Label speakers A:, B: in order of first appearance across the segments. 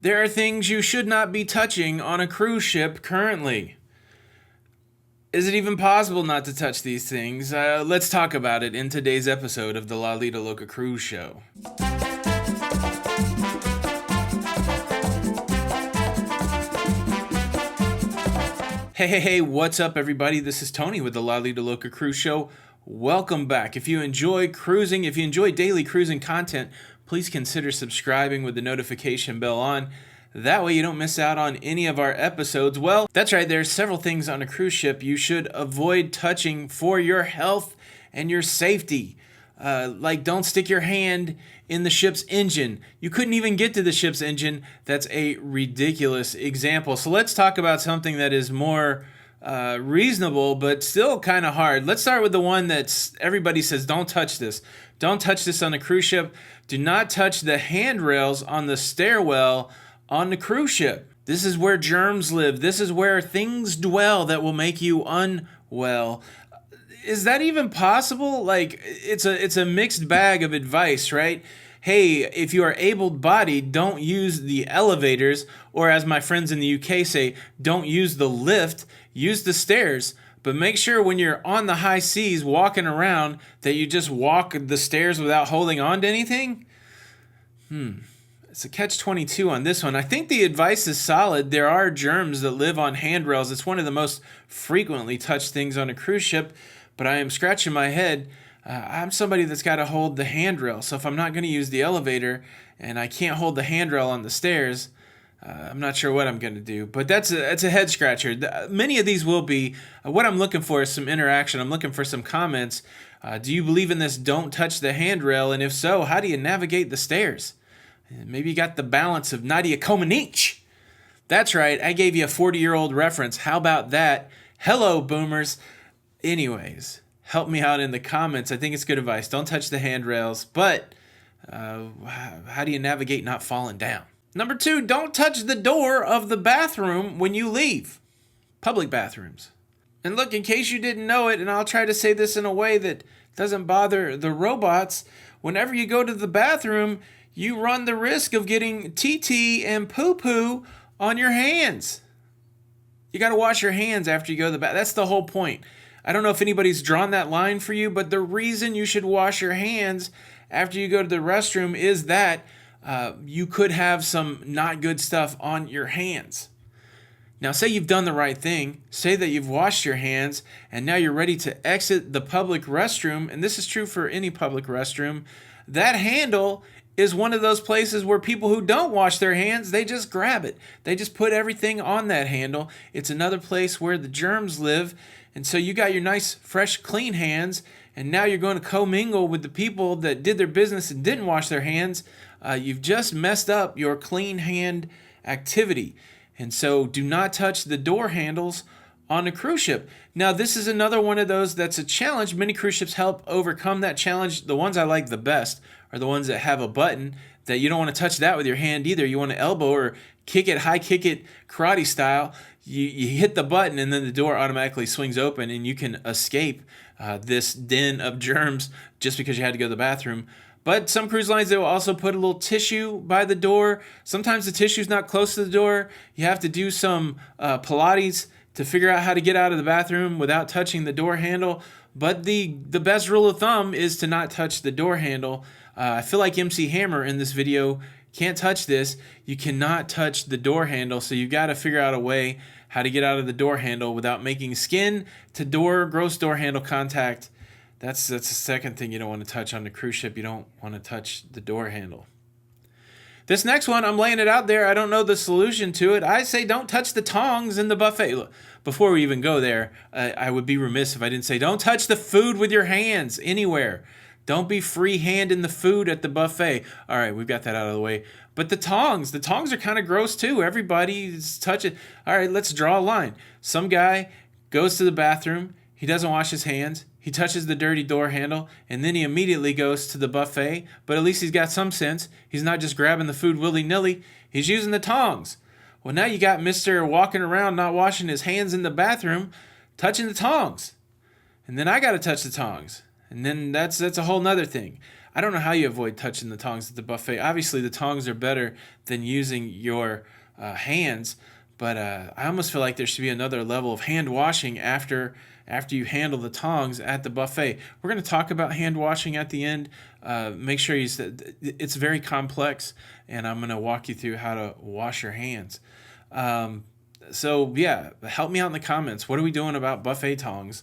A: There are things you should not be touching on a cruise ship currently. Is it even possible not to touch these things? Let's talk about it in today's episode of the Lido Loca Cruise Show. Hey, what's up, everybody? This is Tony with the Lido Loca Cruise Show. Welcome back. If you enjoy cruising, if you enjoy daily cruising content, please consider subscribing with the notification bell on. That way you don't miss out on any of our episodes. Well, that's right, there's several things on a cruise ship you should avoid touching for your health and your safety. Like, don't stick your hand in the ship's engine. You couldn't even get to the ship's engine. That's a ridiculous example. So let's talk about something that is more reasonable, but still kind of hard. Let's start with the one that's everybody says, don't touch this. Don't touch this on the cruise ship. Do not touch the handrails on the stairwell on the cruise ship. This is where germs live. This is where things dwell that will make you unwell. Is that even possible? Like, it's a mixed bag of advice, right? Hey, if you are able-bodied, don't use the elevators, or as my friends in the UK say, don't use the lift, use the stairs. But make sure when you're on the high seas walking around that you just walk the stairs without holding on to anything. It's a catch-22 on this one. I think the advice is solid. There are germs that live on handrails. It's one of the most frequently touched things on a cruise ship. But I am scratching my head. I'm somebody that's got to hold the handrail. So if I'm not going to use the elevator and I can't hold the handrail on the stairs, I'm not sure what I'm going to do. But that's a head scratcher. Many of these will be. What I'm looking for is some interaction. I'm looking for some comments. Do you believe in this don't touch the handrail? And if so, how do you navigate the stairs? Maybe you got the balance of Nadia Comaneci. That's right. I gave you a 40-year-old reference. How about that? Hello, boomers. Anyways, help me out in the comments. I think it's good advice. Don't touch the handrails, but how do you navigate not falling down? Number 2, don't touch the door of the bathroom when you leave. Public bathrooms. And look, in case you didn't know it, and I'll try to say this in a way that doesn't bother the robots, whenever you go to the bathroom, you run the risk of getting TT and poo-poo on your hands. You got to wash your hands after you go to the bathroom. That's the whole point. I don't know if anybody's drawn that line for you, but the reason you should wash your hands after you go to the restroom is that you could have some not good stuff on your hands. Now, say you've done the right thing. Say that you've washed your hands, and now you're ready to exit the public restroom, and this is true for any public restroom. That handle is one of those places where people who don't wash their hands, they just grab it. They just put everything on that handle. It's another place where the germs live. And so you got your nice, fresh, clean hands, and now you're going to commingle with the people that did their business and didn't wash their hands. You've just messed up your clean hand activity. And so do not touch the door handles on a cruise ship. Now, this is another one of those that's a challenge. Many cruise ships help overcome that challenge. The ones I like the best are the ones that have a button that you don't want to touch that with your hand either. You want to elbow or kick it, high kick it, karate style. You hit the button and then the door automatically swings open and you can escape this den of germs just because you had to go to the bathroom. But some cruise lines, they will also put a little tissue by the door. Sometimes the tissue's not close to the door. You have to do some Pilates to figure out how to get out of the bathroom without touching the door handle. But the best rule of thumb is to not touch the door handle. I feel like MC Hammer in this video can't touch this. You cannot touch the door handle, so you've got to figure out a way how to get out of the door handle without making skin to door, gross door handle contact. That's the second thing you don't want to touch on the cruise ship. You don't want to touch the door handle. This next one, I'm laying it out there. I don't know the solution to it. I say don't touch the tongs in the buffet. Look, before we even go there, I would be remiss if I didn't say don't touch the food with your hands anywhere. Don't be free-handing the food at the buffet. All right, we've got that out of the way. But the tongs are kind of gross too. Everybody's touching. All right, let's draw a line. Some guy goes to the bathroom. He doesn't wash his hands. He touches the dirty door handle, and then he immediately goes to the buffet. But at least he's got some sense. He's not just grabbing the food willy-nilly. He's using the tongs. Well, now you got Mr. walking around not washing his hands in the bathroom, touching the tongs. And then I got to touch the tongs. And then that's a whole nother thing. I don't know how you avoid touching the tongs at the buffet. Obviously, the tongs are better than using your hands, but I almost feel like there should be another level of hand washing after you handle the tongs at the buffet. We're going to talk about hand washing at the end. Make sure it's very complex, and I'm going to walk you through how to wash your hands. So yeah, help me out in the comments. What are we doing about buffet tongs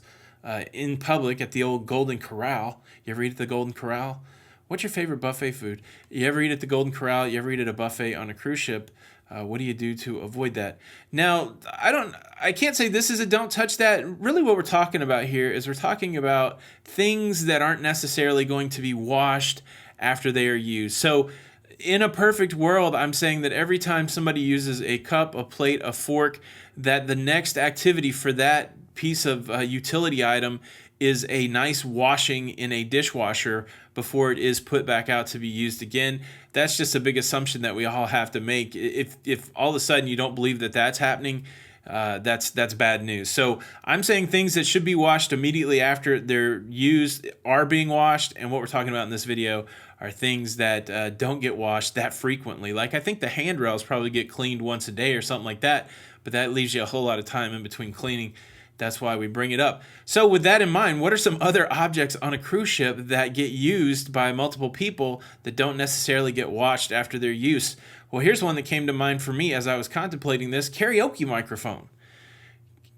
A: in public at the old Golden Corral? You ever eat at the Golden Corral? What's your favorite buffet food? You ever eat at the Golden Corral? You ever eat at a buffet on a cruise ship? What do you do to avoid that? Now, I can't say this is a don't touch that. Really what we're talking about here is we're talking about things that aren't necessarily going to be washed after they are used. So in a perfect world, I'm saying that every time somebody uses a cup, a plate, a fork, that the next activity for that piece of utility item is a nice washing in a dishwasher before it is put back out to be used again. That's just a big assumption that we all have to make. If all of a sudden you don't believe that that's happening, that's bad news. So I'm saying things that should be washed immediately after they're used are being washed, and what we're talking about in this video are things that don't get washed that frequently. Like I think the handrails probably get cleaned once a day or something like that, but that leaves you a whole lot of time in between cleaning. That's why we bring it up. So with that in mind, what are some other objects on a cruise ship that get used by multiple people that don't necessarily get washed after their use? Well, here's one that came to mind for me as I was contemplating this: karaoke microphone.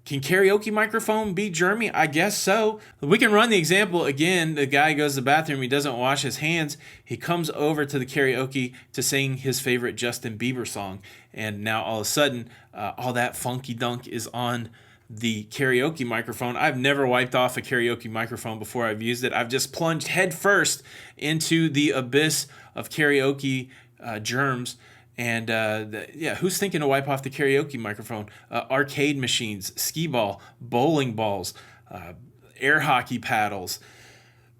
A: Can karaoke microphone be germy? I guess so. We can run the example again. The guy goes to the bathroom. He doesn't wash his hands. He comes over to the karaoke to sing his favorite Justin Bieber song. And now all of a sudden, all that funky dunk is on the karaoke microphone. I've never wiped off a karaoke microphone before I've used it. I've just plunged head first into the abyss of karaoke germs. And who's thinking to wipe off the karaoke microphone? Arcade machines, skee ball, bowling balls, air hockey paddles,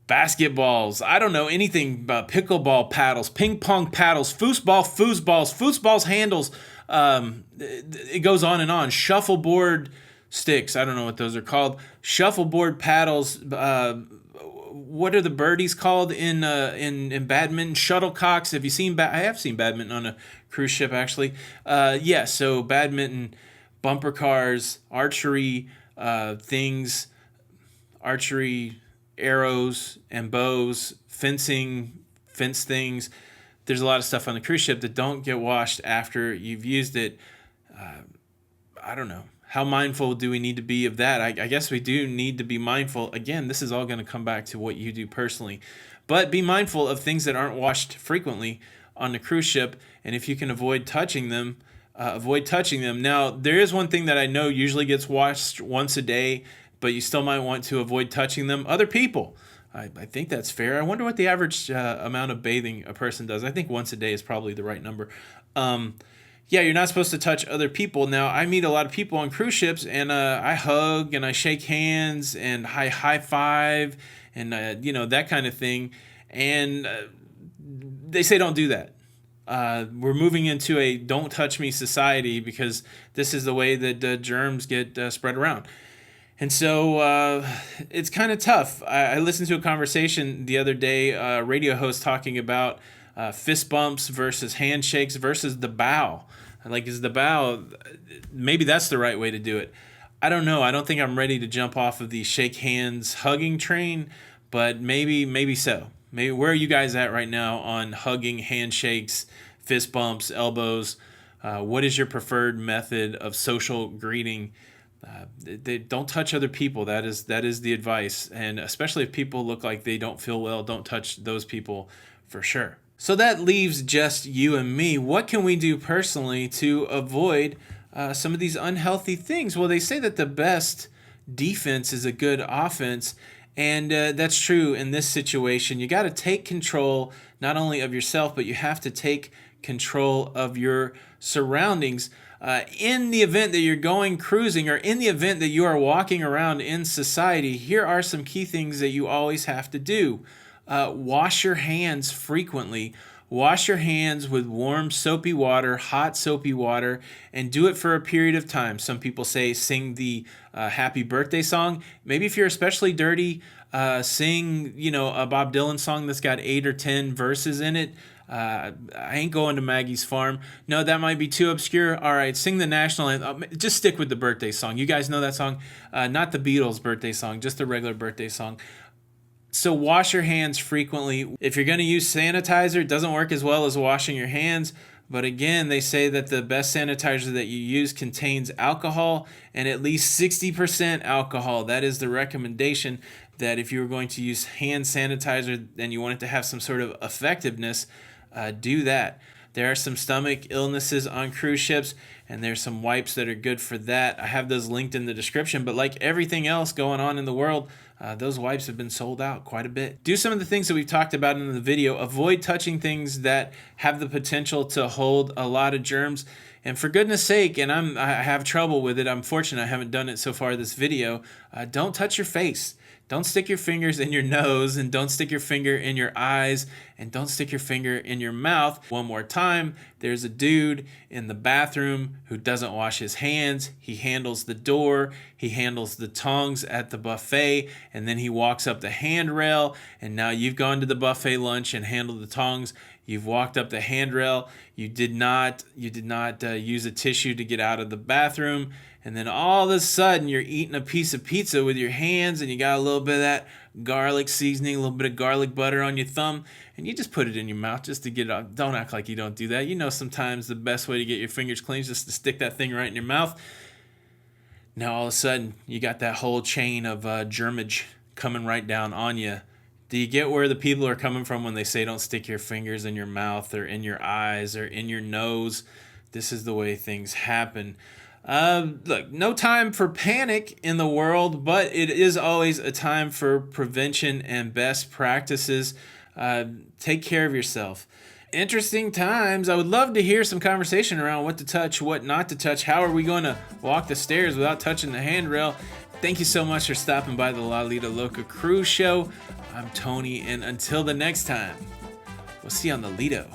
A: basketballs, I don't know, anything, pickleball paddles, ping pong paddles, foosballs handles. It goes on and on. Shuffleboard sticks, I don't know what those are called. Shuffleboard paddles. What are the birdies called in badminton? Shuttlecocks. Have you seen? I have seen badminton on a cruise ship, actually. So badminton, bumper cars, archery things, archery arrows and bows, fence things. There's a lot of stuff on the cruise ship that don't get washed after you've used it. I don't know. How mindful do we need to be of that? I guess we do need to be mindful. Again, this is all going to come back to what you do personally. But be mindful of things that aren't washed frequently on the cruise ship. And if you can avoid touching them, avoid touching them. Now, there is one thing that I know usually gets washed once a day, but you still might want to avoid touching them. Other people. I think that's fair. I wonder what the average amount of bathing a person does. I think once a day is probably the right number. You're not supposed to touch other people. Now, I meet a lot of people on cruise ships, and I hug and I shake hands and I high five and that kind of thing. And they say don't do that. We're moving into a don't touch me society because this is the way that germs get spread around. And so it's kind of tough. I listened to a conversation the other day, a radio host talking about fist bumps versus handshakes versus the bow. Like, is the bow, maybe that's the right way to do it. I don't know. I don't think I'm ready to jump off of the shake hands hugging train, but maybe so. Maybe where are you guys at right now on hugging, handshakes, fist bumps, elbows? What is your preferred method of social greeting? They don't touch other people. That is the advice. And especially if people look like they don't feel well, don't touch those people for sure. So that leaves just you and me. What can we do personally to avoid some of these unhealthy things? Well, they say that the best defense is a good offense. And that's true in this situation. You got to take control not only of yourself, but you have to take control of your surroundings. In the event that you're going cruising, or in the event that you are walking around in society, here are some key things that you always have to do. Wash your hands frequently. Wash your hands with warm soapy water, hot soapy water, and do it for a period of time. Some people say sing the happy birthday song. Maybe if you're especially dirty, sing, a Bob Dylan song that's got 8 or 10 verses in it. I ain't going to Maggie's Farm. No, that might be too obscure. All right, sing the national anthem. Just stick with the birthday song. You guys know that song? Not the Beatles' birthday song, just the regular birthday song. So wash your hands frequently. If you're going to use sanitizer, it doesn't work as well as washing your hands. But again, they say that the best sanitizer that you use contains alcohol and at least 60% alcohol. That is the recommendation, that if you were going to use hand sanitizer and you want it to have some sort of effectiveness, do that. There are some stomach illnesses on cruise ships, and there's some wipes that are good for that. I have those linked in the description, but like everything else going on in the world, those wipes have been sold out quite a bit. Do some of the things that we've talked about in the video. Avoid touching things that have the potential to hold a lot of germs. And for goodness sake, and I have trouble with it, I'm fortunate I haven't done it so far this video, don't touch your face. Don't stick your fingers in your nose, and don't stick your finger in your eyes, and don't stick your finger in your mouth. One more time, there's a dude in the bathroom who doesn't wash his hands. He handles the door, he handles the tongs at the buffet, and then he walks up the handrail, and now you've gone to the buffet lunch and handled the tongs. You've walked up the handrail. You did not use a tissue to get out of the bathroom. And then all of a sudden, you're eating a piece of pizza with your hands, and you got a little bit of that garlic seasoning, a little bit of garlic butter on your thumb, and you just put it in your mouth just to get it out. Don't act like you don't do that. Sometimes the best way to get your fingers clean is just to stick that thing right in your mouth. Now, all of a sudden, you got that whole chain of germage coming right down on you. Do you get where the people are coming from when they say don't stick your fingers in your mouth or in your eyes or in your nose? This is the way things happen. Look, no time for panic in the world, but it is always a time for prevention and best practices. Take care of yourself. Interesting times. I would love to hear some conversation around what to touch, what not to touch. How are we going to walk the stairs without touching the handrail? Thank you so much for stopping by the Lido Loca Cruise Show. I'm Tony, and until the next time, we'll see you on the Lido.